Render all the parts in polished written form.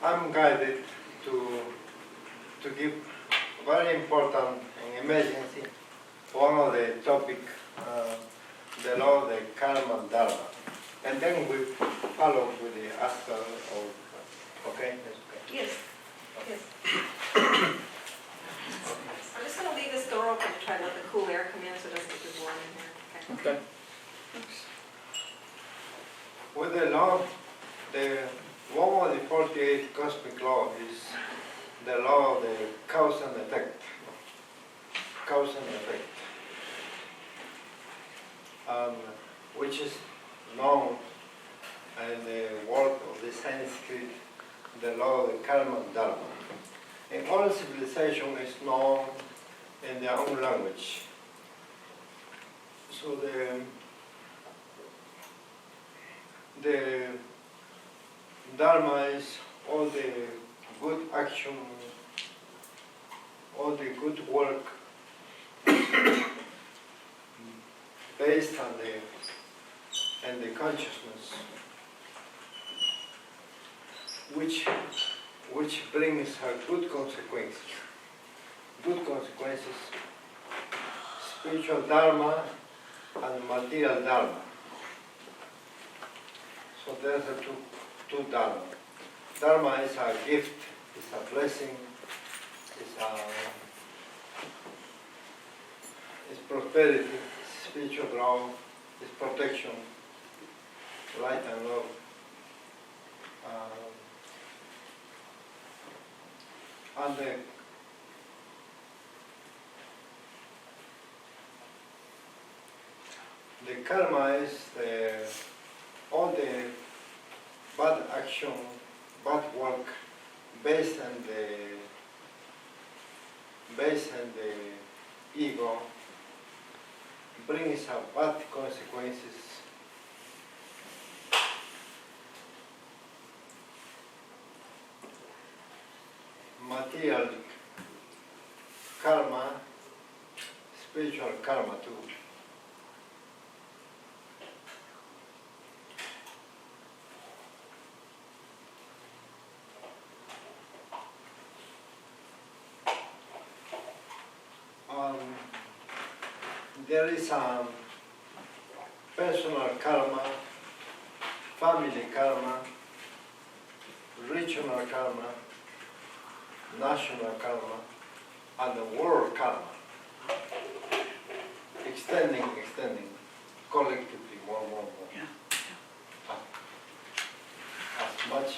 I'm guided to give very important and emergency one of the topic, the law of the karma and dharma. And then we follow with the astral or, okay? Okay. Yes. Yes. I'm just going to leave this door open to try to let the cool air come in so it doesn't get too warm in here. Okay. With the law, one of the 48 cosmic law is the law of the cause and effect. Cause and effect. Which is known in the world of the Sanskrit, the law of the karma and dharma. And all civilization is known in their own language. So the dharma is all the good action, all the good work based on the consciousness, which brings good consequences. Good consequences, spiritual dharma and material dharma. So there's two dharma. Dharma is a gift, it's a blessing, it's prosperity, it's spiritual growth, it's protection, light and love. And the karma is all the bad action, bad work based on the ego brings up bad consequences. Material karma, spiritual karma too. There is personal karma, family karma, regional karma, national karma, and the world karma. Extending, collectively, more. Yeah. As much.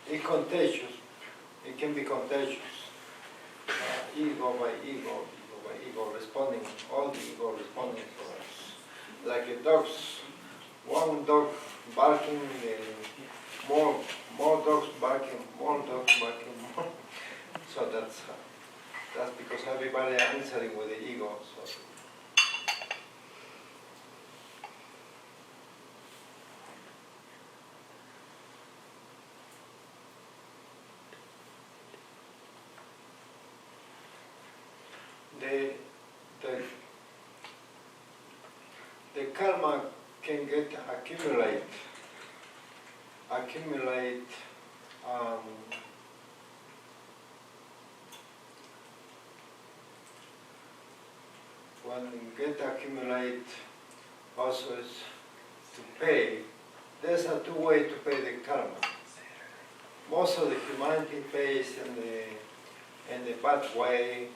It's contagious. It can be contagious. Ego by ego, responding, all the ego responding to us. Like a dog's, one dog barking, more dogs barking, more. So that's because everybody answering with the ego. So. The karma can get accumulate when get accumulate also is to pay. There's a two way to pay the karma. Most of the humanity pays in the bad way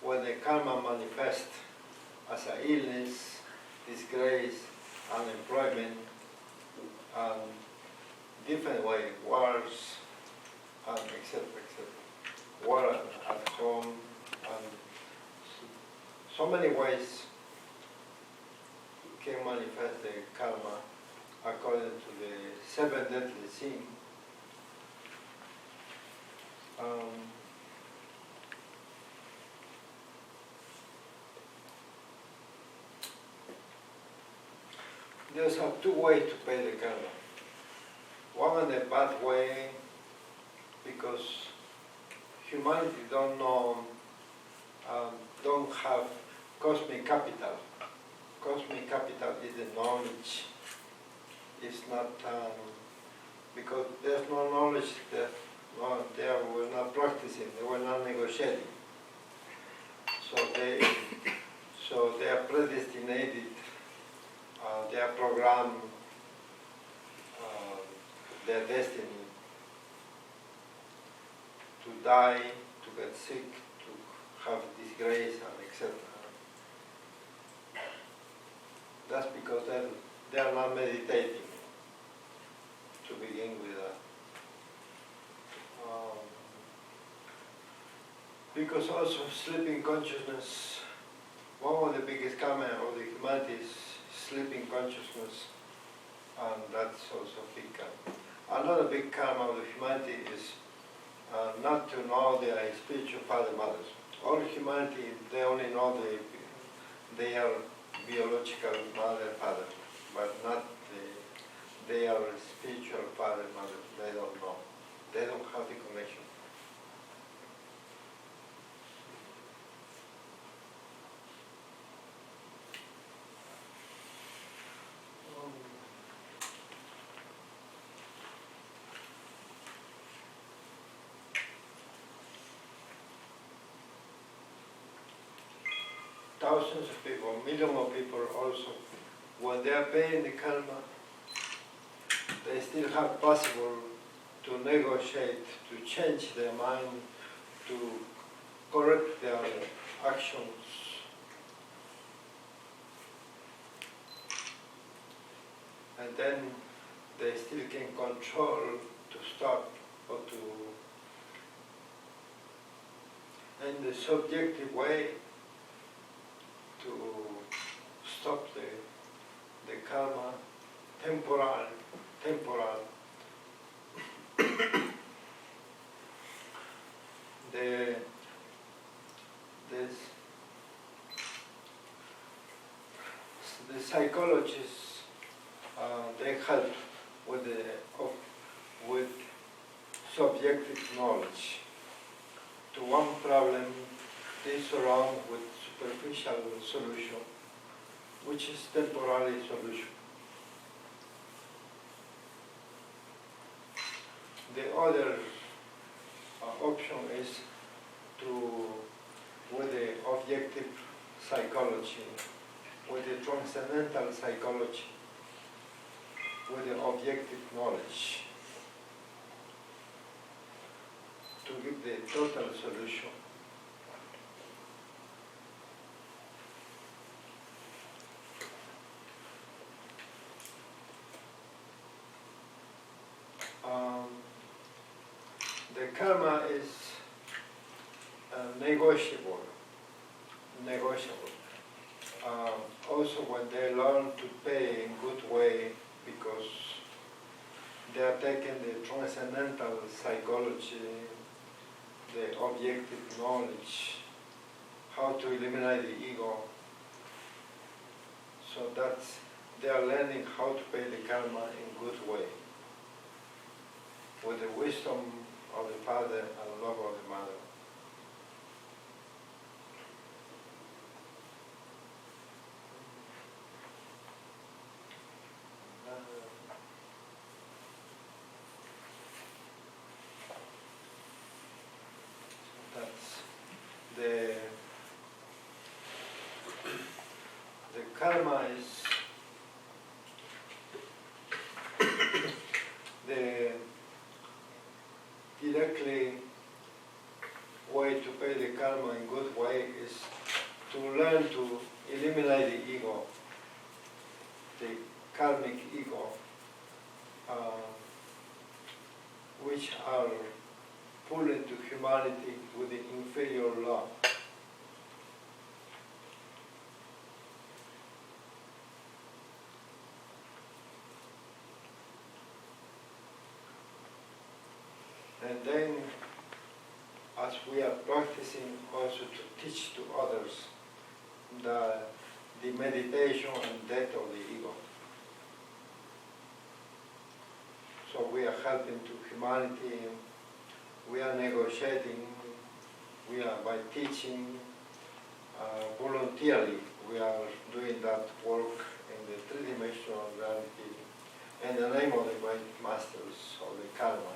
when the karma manifests as an illness, disgrace, unemployment, and different way, wars, and etc. War at home, and so many ways can manifest the karma according to the 7 deadly sins. There's a two ways to pay the karma. One in a bad way, because humanity don't know, don't have cosmic capital. Cosmic capital is the knowledge, is not, because there's no knowledge there. No, they were not practicing, they were not negotiating. So they are predestinated, they are programmed, their destiny to die, to get sick, to have disgrace, and etc. That's because they are not meditating to begin with. Because also sleeping consciousness, one of the biggest karma of the humanity is sleeping consciousness, and that's also a big karma. Another big karma of the humanity is not to know their spiritual father and mothers. All humanity, they only know their biological mother and father, but not their spiritual father and mother. They don't know. They don't have the connection. Thousands of people, millions of people also, when they are paying the karma, they still have possible to negotiate, to change their mind, to correct their actions. And then they still can control to stop or to, in the subjective way, to stop the karma, temporal. The psychologists, they help with subjective knowledge. To one problem, they surround with superficial solution, which is temporary solution. The other option is with the objective psychology, with the transcendental psychology, with the objective knowledge, to give the total solution. The karma is negotiable. Also, when they learn to pay in good way, because they are taking the transcendental psychology, the objective knowledge, how to eliminate the ego. So they are learning how to pay the karma in good way, with the wisdom of the father and love of the mother. That's the karma is the directly way to pay the karma in good way is to learn to eliminate the ego, the karmic ego, which are pulled into humanity with the inferior law. And then, as we are practicing also to teach to others the meditation and death of the ego. So we are helping to humanity, we are negotiating, we are by teaching voluntarily, we are doing that work in the three-dimensional reality, in the name of the great masters of the karma.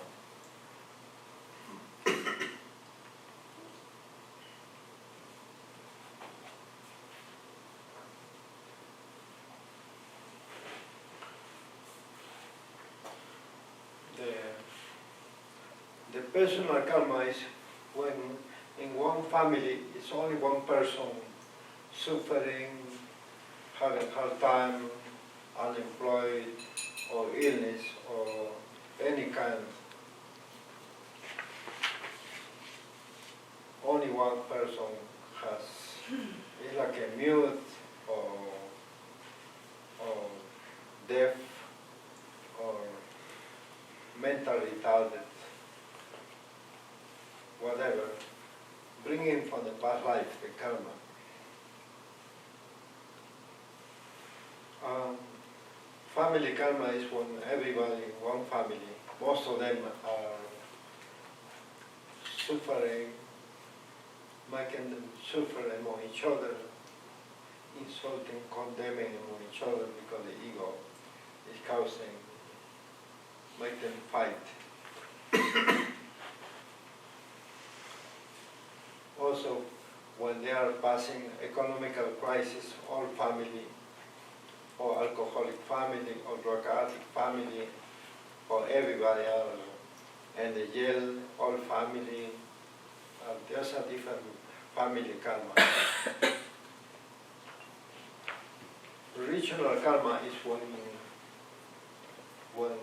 The personal karma is when in one family it's only one person suffering, having hard time, unemployed, or illness, or any kind. Only one person has, it's like a mute, or deaf, or mentally retarded, whatever, bringing from the past life the karma. Family karma is when everybody in one family, most of them are suffering, making them suffer among each other, insulting, condemning among each other because the ego is causing, make them fight. Also, when they are passing economical crisis, all family, or alcoholic family, or drug addict family, or everybody else, and the jail, all family, there's a different family karma. Regional karma is when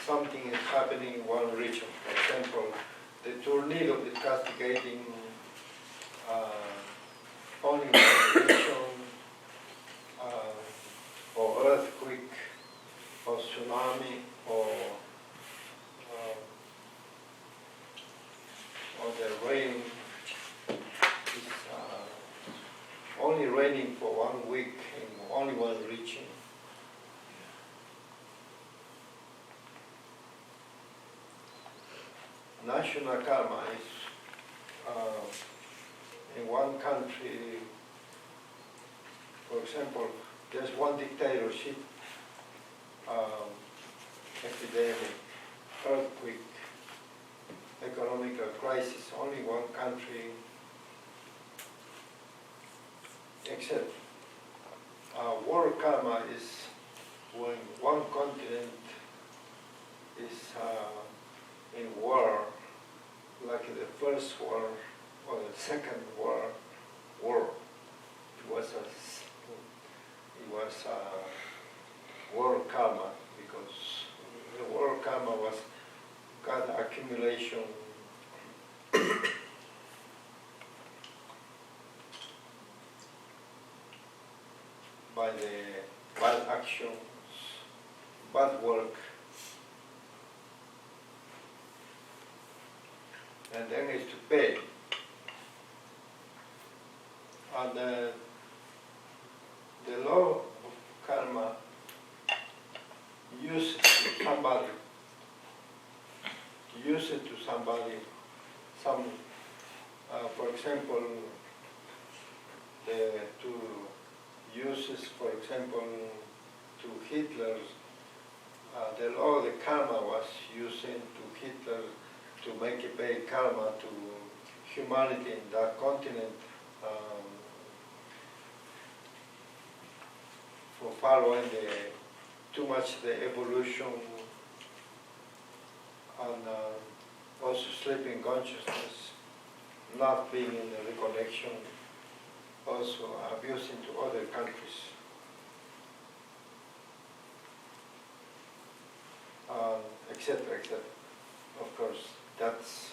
something is happening in one region. For example, the tornado is castigating only one region, or earthquake, or tsunami, or the rain is only raining for 1 week in only one region. National karma is in one country, for example, there's one dictatorship, epidemic, earthquake, economical crisis, only one country, except world karma is when one continent is in war, like the First War or the Second War. It was world karma, because the world karma was God accumulation by the bad actions, bad work, and then it's to pay. And the law of karma uses somebody, for example, for example, to Hitler, the law of the karma was using to Hitler to make a pay karma to humanity in that continent for following too much the evolution and also sleeping consciousness, not being in the reconnection, also abusing to other countries. Etc., etc. Of course, that's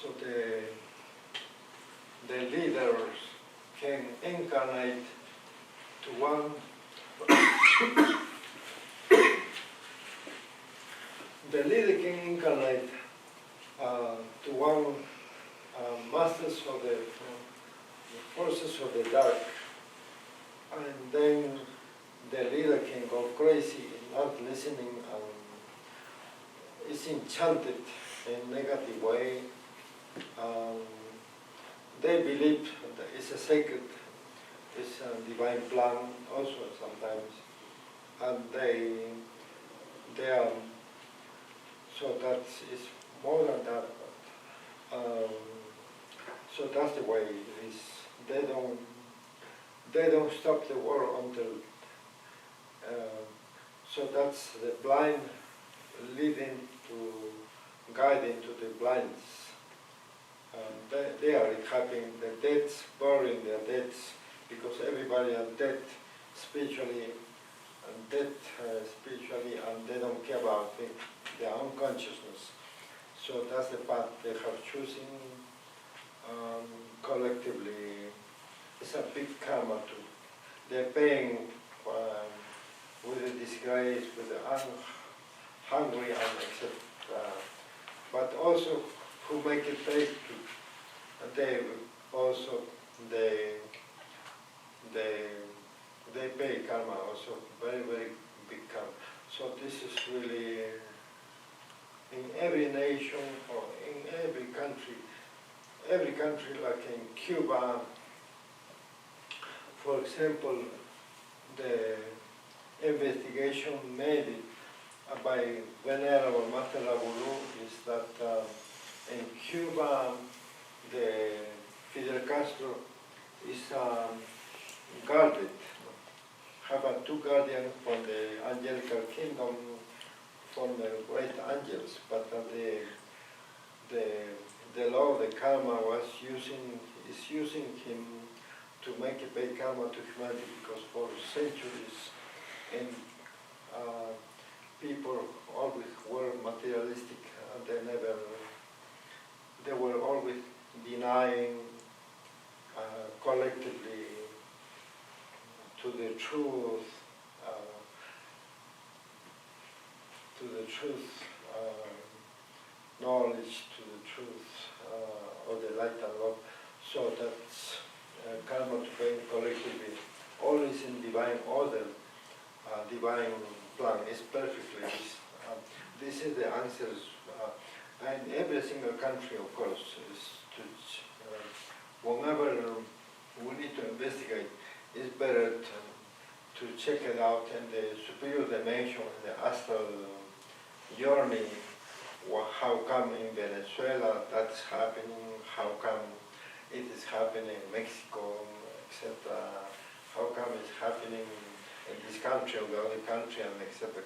so the leaders can incarnate to one the leader can incarnate to one masters of the forces of the dark, and then the leader can go crazy, not listening, and is enchanted in a negative way. They believe that it's a sacred is a divine plan also sometimes, and they are, so that is more than that. So that's the way it is. They don't stop the war until. So that's the blind leading to guiding to the blinds. They are having the deaths, burying their deaths, because everybody is dead spiritually, and they don't care about their own consciousness. So that's the path they have chosen collectively. It's a big karma too. They're paying with the disgrace, with the hungry, and etc. But also who make it pay to. They also they pay karma also, very big karma. So this is really in every nation or in every country like in Cuba, for example, the investigation made by Venerable Master Laburu is that in Cuba, the Fidel Castro is guarded, have two guardians from the angelical kingdom, from the great angels, but the law, the karma is using him to make a big karma to humanity, because for centuries people always were materialistic, and they were always denying collectively to the truth, knowledge, to the truth of the light and love. So that's karma to pay collectively, always in divine order, divine plan is perfectly. This is the answers. And every single country, of course, is to, whenever we need to investigate, it's better to check it out in the superior dimension, in the astral journey. How come in Venezuela that's happening? How come it is happening in Mexico, etc.? How come it's happening in this country or the other country, and etc.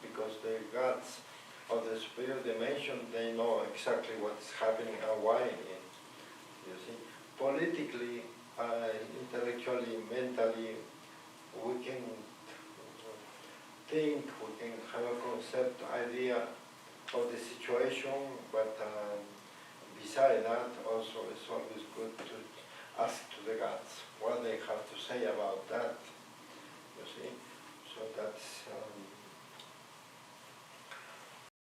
Because the gods of the superior dimension, they know exactly what's happening and why. You see, politically, intellectually, mentally, we can think, we can have a concept, idea of the situation, but beside that, also it's always good to ask to the gods what they have to say about that. You see, so that's.